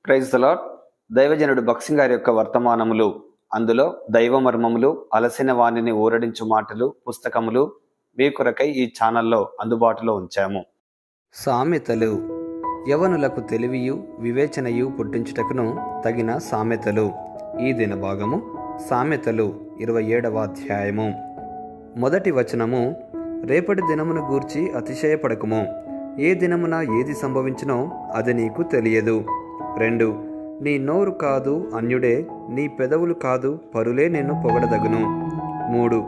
Praise the lord. దైవజనుడు భక్సింగ్ గారి యొక్క వర్తమానములు, అందులో దైవ మర్మములు, అలసిన వాణిని ఊరడించు మాటలు పుస్తకములు మీ కొరకై ఈ ఛానల్లో అందుబాటులో ఉంచాము. సామెతలు. యవనులకు తెలివియు వివేచనయు పుట్టించుటకును తగిన సామెతలు. ఈ దిన భాగము సామెతలు 27వ అధ్యాయము. మొదటి వచనము: రేపటి దినమును గూర్చి అతిశయపడకుము, ఏ దినమున ఏది సంభవించునో అది నీకు తెలియదు. 2. నీ నోరు కాదు అన్యుడే, నీ పెదవులు కాదు పరులే నిన్ను పొగడదగును. 3.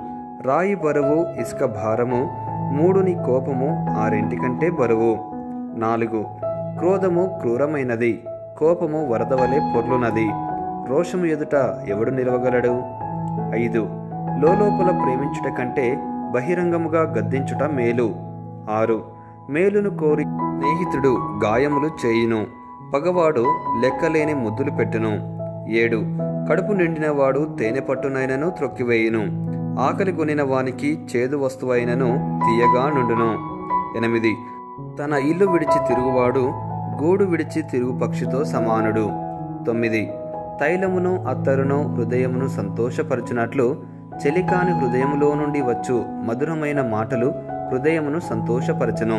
రాయి బరువు, ఇసుక భారము. 3. నీ కోపము 6 కంటే బరువు. 4. క్రోధము క్రూరమైనది, కోపము వరదవలే పొర్లునది. రోషము ఎదుట ఎవడు నిలవగలడు? 5. లోలోపల ప్రేమించుట కంటే బహిరంగముగా గద్దించుట మేలు. 6. మేలును కోరి స్నేహితుడు గాయములు చేయును, పగవాడు లెక్కలేని ముద్దులు పెట్టును. 7. కడుపు నిండినవాడు తేనె పట్టునైనను త్రొక్కివేయును, ఆకలి కొనిన వానికి చేదు వస్తువైనను తీయగా నుండును. 8. తన ఇల్లు విడిచి తిరుగువాడు గూడు విడిచి తిరుగు పక్షితో సమానుడు. 9. తైలమును అత్తరును హృదయమును సంతోషపరచునట్లు చెలికాని హృదయములో నుండి వచ్చు మధురమైన మాటలు హృదయమును సంతోషపరచును.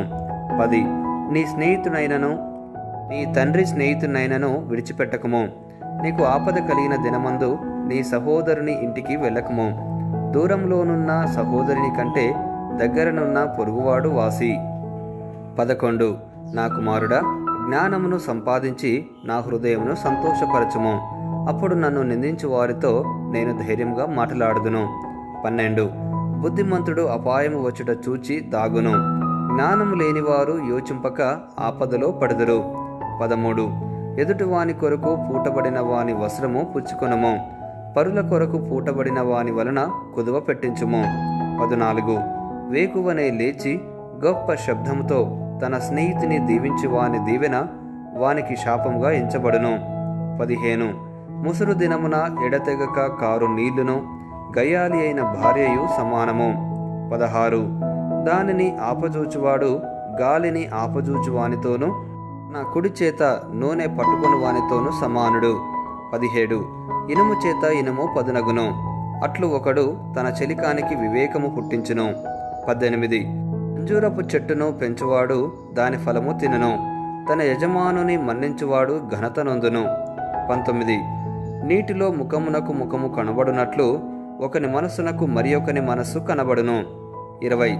10. నీ స్నేహితునైనను నీ తండ్రి స్నేహితునైనను విడిచిపెట్టకము, నీకు ఆపద కలిగిన దినమందు నీ సహోదరుని ఇంటికి వెళ్ళకము. దూరంలోనున్న సహోదరుని కంటే దగ్గరనున్న పొరుగువాడు వాసి. 11. నా కుమారుడా, జ్ఞానమును సంపాదించి నా హృదయమును సంతోషపరచుము, అప్పుడు నన్ను నిందించు వారితో నేను ధైర్యంగా మాట్లాడుదును. 12. బుద్ధిమంతుడు అపాయము వచ్చుట చూచి దాగును, జ్ఞానము లేనివారు యోచింపక ఆపదలో పడుదురు. 13. ఎదుటివాని కొరకు పూటబడిన వాని వస్త్రము పుచ్చుకొనము, పరుల కొరకు పూటబడిన వాని వలన కుదువ పెట్టించుము. 14. వేకువనే లేచి గొప్ప శబ్దముతో తన స్నేహితుని దీవించి వాని దీవెన వానికి శాపముగా ఎంచబడును. 15. ముసురు దినమున ఎడతెగక కారు నీళ్లును గయ్యాలి అయిన భార్యయు సమానము. 16. దానిని ఆపజూచువాడు గాలిని ఆపజూచువానితోనూ నా కుడి చేత నూనె పట్టుకుని వానితోనూ సమానుడు. 17. ఇనుము చేత ఇనుము పదునగును, అట్లు ఒకడు తన చెలికానికి వివేకము పుట్టించును. 18. అంజూరపు చెట్టును పెంచువాడు దాని ఫలము తినును, తన యజమానుని మన్నించువాడు ఘనత నొందును. 19. నీటిలో ముఖమునకు ముఖము కనబడునట్లు ఒకని మనస్సునకు మరి ఒకని మనస్సు కనబడును. 20.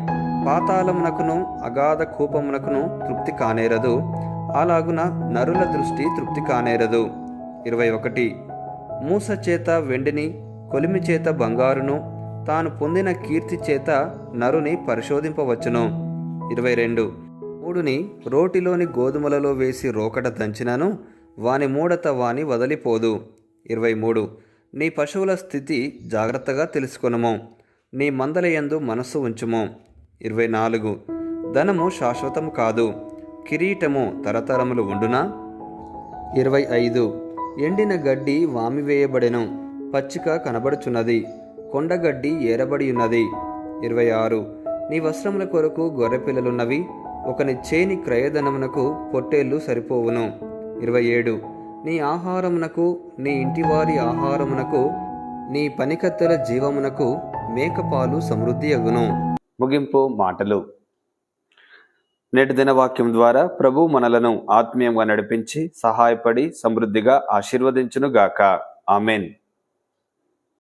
పాతాళమునకును అగాధ కూపమునకును తృప్తి కానేరదు, అలాగున నరుల దృష్టి తృప్తి కానేరదు. 21. మూస చేత వెండిని, కొలిమి చేత బంగారును, తాను పొందిన కీర్తి చేత నరుని పరిశోధింపవచ్చును. 22. మూడుని రోటిలోని గోధుమలలో వేసి రోకట దంచినను వాని మూడత వాని వదలిపోదు. 23. నీ పశువుల స్థితి జాగ్రత్తగా తెలుసుకొనుము, నీ మందలయందు మనస్సు ఉంచుము. 24. ధనము శాశ్వతము కాదు, కిరీటము తరతరములు ఉండునా? 25. ఎండిన గడ్డి వామివేయబడెను, పచ్చిక కనబడుచున్నది, కొండగడ్డి ఏరబడి ఉన్నది. 26. నీ వస్త్రముల కొరకు గొర్రెపిల్లలున్నవి, ఒకని చేని క్రయధనమునకు పొట్టేళ్లు సరిపోవును. 27. నీ ఆహారమునకు, నీ ఇంటివారి ఆహారమునకు, నీ పనికత్తెల జీవమునకు మేకపాలు సమృద్ధి అగును. ముగింపు మాటలు. నేటి దినవాక్యం ద్వారా ప్రభు మనలను ఆత్మీయంగా నడిపించి సహాయపడి సమృద్ధిగా ఆశీర్వదించునుగాక. ఆమెన్.